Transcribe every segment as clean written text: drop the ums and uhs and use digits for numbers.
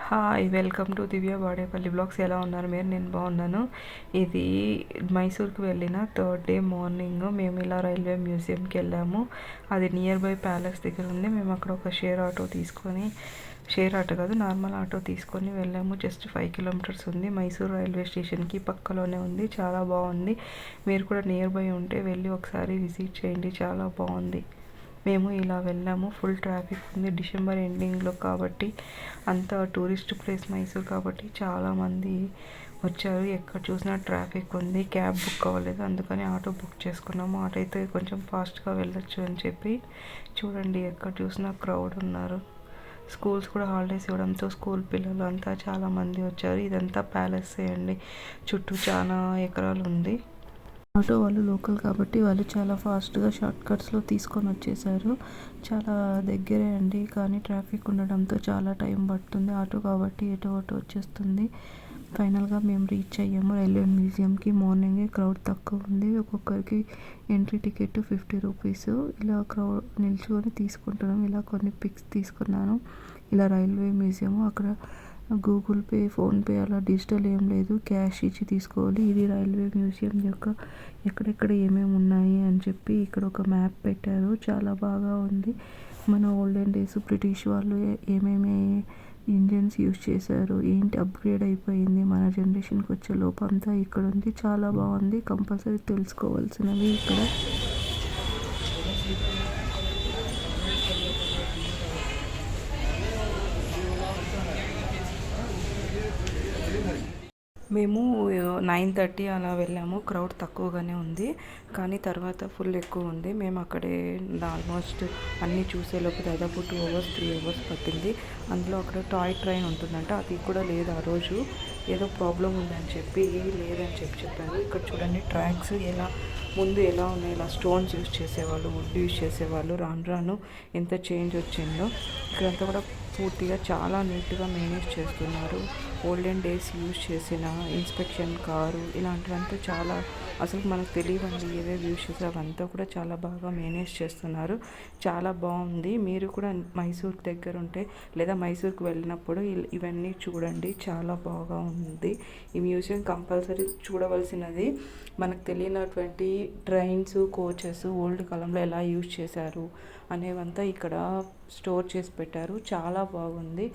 Hi welcome to Divya Vadepalli blogs. ఎలా ఉన్నారు మీరు? నేను బాగున్నాను. ఇది మైసూర్కి వెళ్ళిన థర్డ్ డే మార్నింగ్ మేము ఇలా రైల్వే మ్యూజియంకి వెళ్ళాము. అది నియర్ బై ప్యాలెస్ దగ్గర ఉంది. మేము అక్కడ ఒక షేర్ ఆటో కాదు, నార్మల్ ఆటో తీసుకొని వెళ్ళాము. జస్ట్ 5 కిలోమీటర్స్ ఉంది. మైసూర్ రైల్వే స్టేషన్కి పక్కలోనే ఉంది. చాలా బాగుంది. మీరు కూడా నియర్ బై ఉంటే వెళ్ళి ఒకసారి విజిట్ చేయండి. చాలా బాగుంది. మేము ఇలా వెళ్ళాము. ఫుల్ ట్రాఫిక్ ఉంది. డిసెంబర్ ఎండింగ్లో కాబట్టి అంత టూరిస్ట్ ప్లేస్ మైసూర్ కాబట్టి చాలామంది వచ్చారు. ఎక్కడ చూసినా ట్రాఫిక్ ఉంది. క్యాబ్ బుక్ అవ్వలేదు, అందుకని ఆటో బుక్ చేసుకున్నాము. ఆటో అయితే కొంచెం ఫాస్ట్గా వెళ్ళొచ్చు అని చెప్పి. చూడండి, ఎక్కడ చూసినా క్రౌడ్ ఉన్నారు. స్కూల్స్ కూడా హాలిడేస్ ఇవ్వడంతో స్కూల్ పిల్లలు అంతా చాలామంది వచ్చారు. ఇదంతా ప్యాలెస్ అండి. చుట్టూ చాలా ఎకరాలు ఉంది. ఆటో వాళ్ళు లోకల్ కాబట్టి వాళ్ళు చాలా ఫాస్ట్గా షార్ట్ కట్స్లో తీసుకొని వచ్చేసారు. చాలా దగ్గరే అండి, కానీ ట్రాఫిక్ ఉండడంతో చాలా టైం పడుతుంది. ఆటో కాబట్టి ఎటో ఒకటి వచ్చేస్తుంది. ఫైనల్గా మేము రీచ్ అయ్యాము రైల్వే మ్యూజియంకి. మార్నింగే క్రౌడ్ తక్కువ ఉంది. ఒక్కొక్కరికి ఎంట్రీ టికెట్ 50 రూపీస్. ఇలా క్రౌడ్ నిల్చుకొని తీసుకుంటున్నాం. ఇలా కొన్ని పిక్స్ తీసుకున్నాను. ఇలా రైల్వే మ్యూజియం. అక్కడ గూగుల్ పే, ఫోన్పే అలా డిజిటల్ ఏం లేదు, క్యాష్ ఇచ్చి తీసుకోవాలి. ఇది రైల్వే మ్యూజియం యొక్క ఎక్కడెక్కడ ఏమేమి ఉన్నాయి అని చెప్పి ఇక్కడ ఒక మ్యాప్ పెట్టారు. చాలా బాగా ఉంది. మన ఓల్డెన్ డేస్ బ్రిటిష్ వాళ్ళు ఏమేమి ఇంజన్స్ యూజ్ చేశారు, ఏంటి అప్గ్రేడ్ అయిపోయింది మన జనరేషన్కి వచ్చే లోపంతా ఇక్కడ ఉంది. చాలా బాగుంది. కంపల్సరీ తెలుసుకోవాల్సినవి ఇక్కడ. మేము 9:30 అలా వెళ్ళాము. క్రౌడ్ తక్కువగానే ఉంది, కానీ తర్వాత ఫుల్ ఎక్కువ ఉంది. మేము అక్కడే ఆల్మోస్ట్ అన్నీ చూసేలోపు దాదాపు 2 అవర్స్ 3 అవర్స్ పట్టింది. అందులో అక్కడ టాయ్ ట్రైన్ ఉంటుందంట, అది కూడా లేదు ఆ రోజు. ఏదో ప్రాబ్లం ఉందని చెప్పి లేదని చెప్పారు. ఇక్కడ చూడండి, ట్రాక్స్ ముందు ఎలా ఉన్నాయి. ఇలా స్టోన్స్ యూజ్ చేసేవాళ్ళు, వుడ్ యూజ్ చేసేవాళ్ళు. రాను ఎంత చేంజ్ వచ్చిందో. ఇక్కడంతా కూడా పూర్తిగా చాలా నీట్గా మేనేజ్ చేస్తున్నారు. ఓల్డెన్ డేస్ యూజ్ చేసిన ఇన్స్పెక్షన్ కారు ఇలాంటివంతా చాలా అసలు మనకు తెలియవండి. ఏవేవి యూజ్ చేసి అవంతా కూడా చాలా బాగా మేనేజ్ చేస్తున్నారు. చాలా బాగుంది. మీరు కూడా మైసూర్ దగ్గర ఉంటే లేదా మైసూర్కి వెళ్ళినప్పుడు ఇవన్నీ చూడండి. చాలా బాగా ఉంది. ఈ మ్యూజియం కంపల్సరీ చూడవలసినది. మనకు తెలియనటువంటి ట్రైన్స్, కోచెస్ ఓల్డ్ కాలంలో ఎలా యూజ్ చేశారు అనేవంతా ఇక్కడ స్టోర్ చేసి పెట్టారు. చాలా బాగుంది.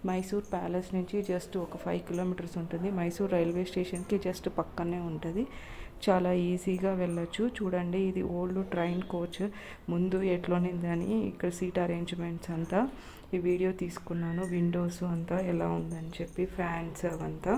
మైసూర్ ప్యాలెస్ నుంచి జస్ట్ ఒక 5 కిలోమీటర్స్ ఉంటుంది. మైసూర్ రైల్వే స్టేషన్కి జస్ట్ పక్కనే ఉంటుంది. చాలా ఈజీగా వెళ్ళొచ్చు. చూడండి, ఇది ఓల్డ్ ట్రైన్ కోచ్. ముందు ఎట్లునిందని ఇక్కడ సీట్ అరేంజ్మెంట్స్ అంతా ఈ వీడియో తీసుకున్నాను. విండోస్ అంతా ఎలా ఉందని చెప్పి, ఫ్యాన్స్ అవంతా.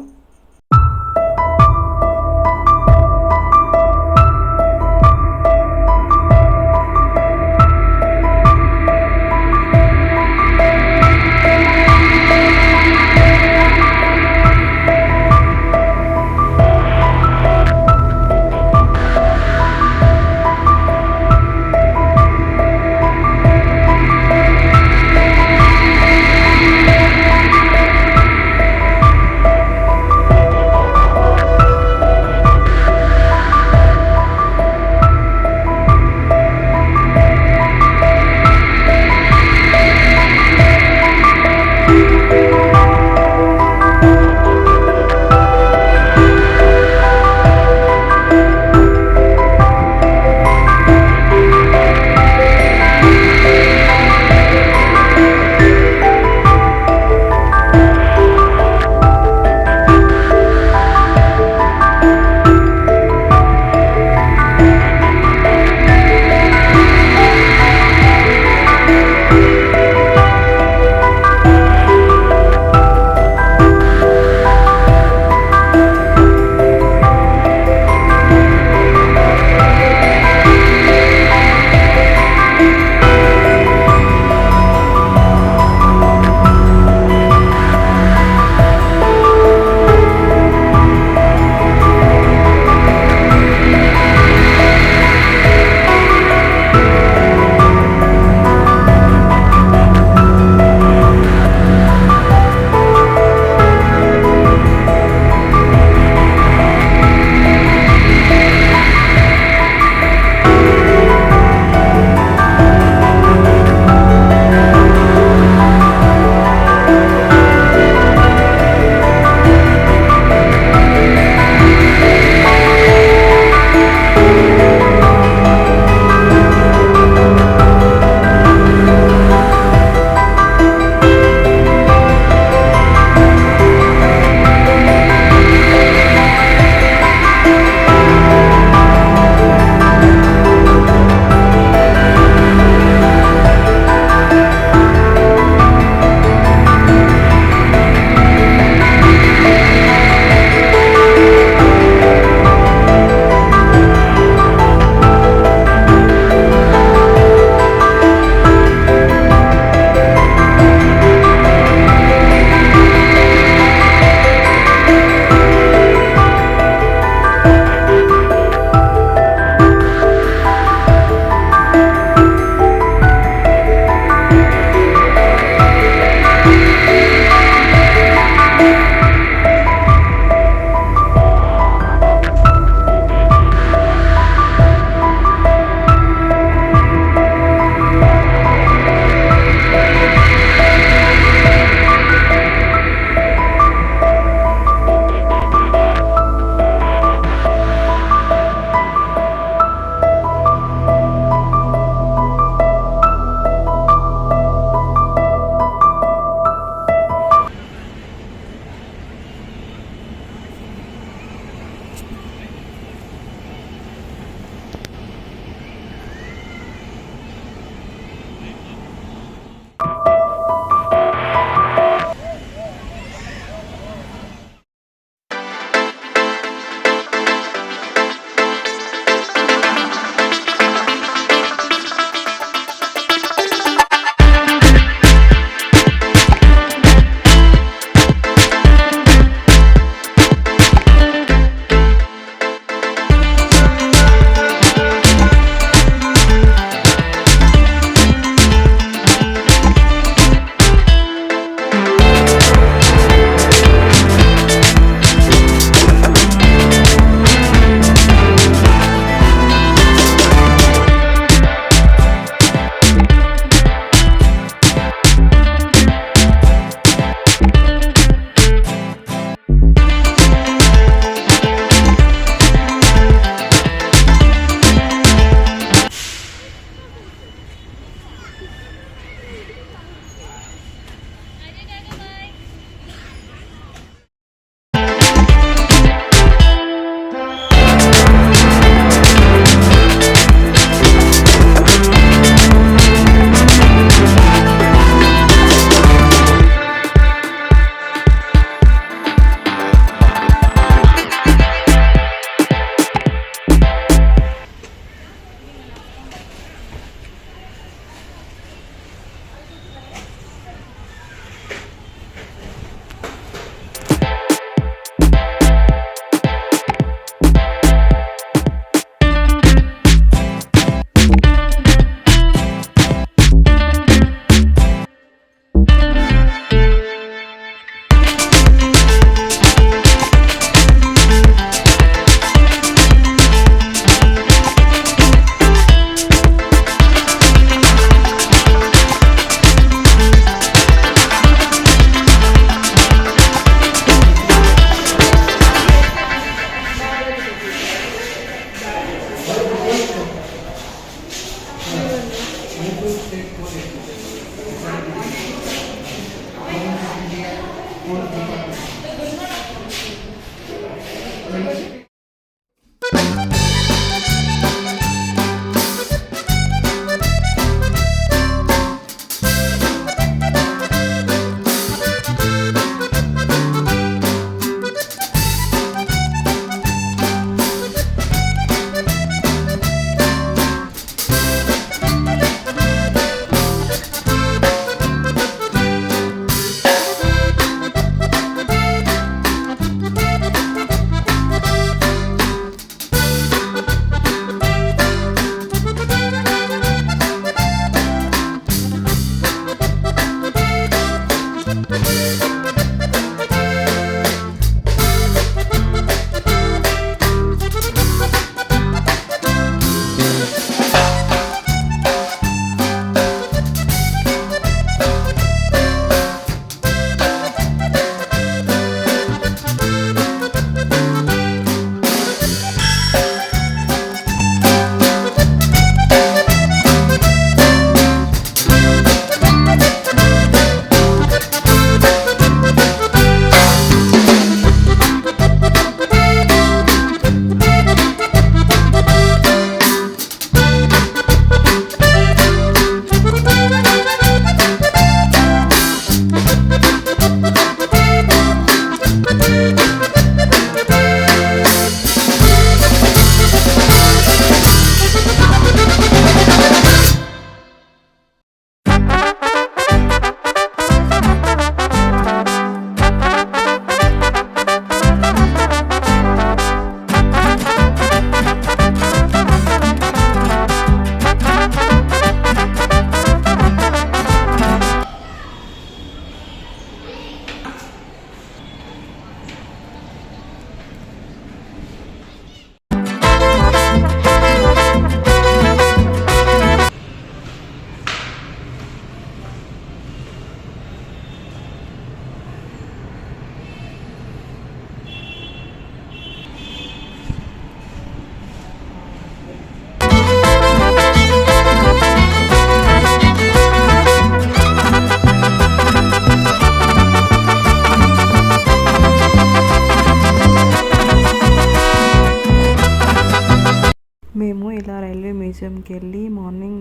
మేము ఇలా రైల్వే మ్యూజియంకి వెళ్ళి మార్నింగ్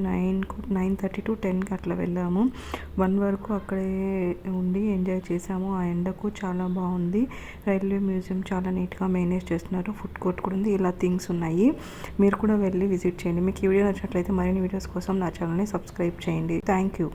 9:30 to 10కి అట్లా వెళ్ళాము. 1 వరకు అక్కడే ఉండి ఎంజాయ్ చేసాము. ఆ ఎండకు చాలా బాగుంది. రైల్వే మ్యూజియం చాలా నీట్గా మేనేజ్ చేస్తున్నారు. ఫుడ్ కోర్ట్ కూడా ఉంది. ఇలా థింగ్స్ ఉన్నాయి. మీరు కూడా వెళ్ళి విజిట్ చేయండి. మీకు ఈ వీడియో నచ్చినట్లయితే మరిన్ని వీడియోస్ కోసం నా ఛానల్ని సబ్స్క్రైబ్ చేయండి. Thank you.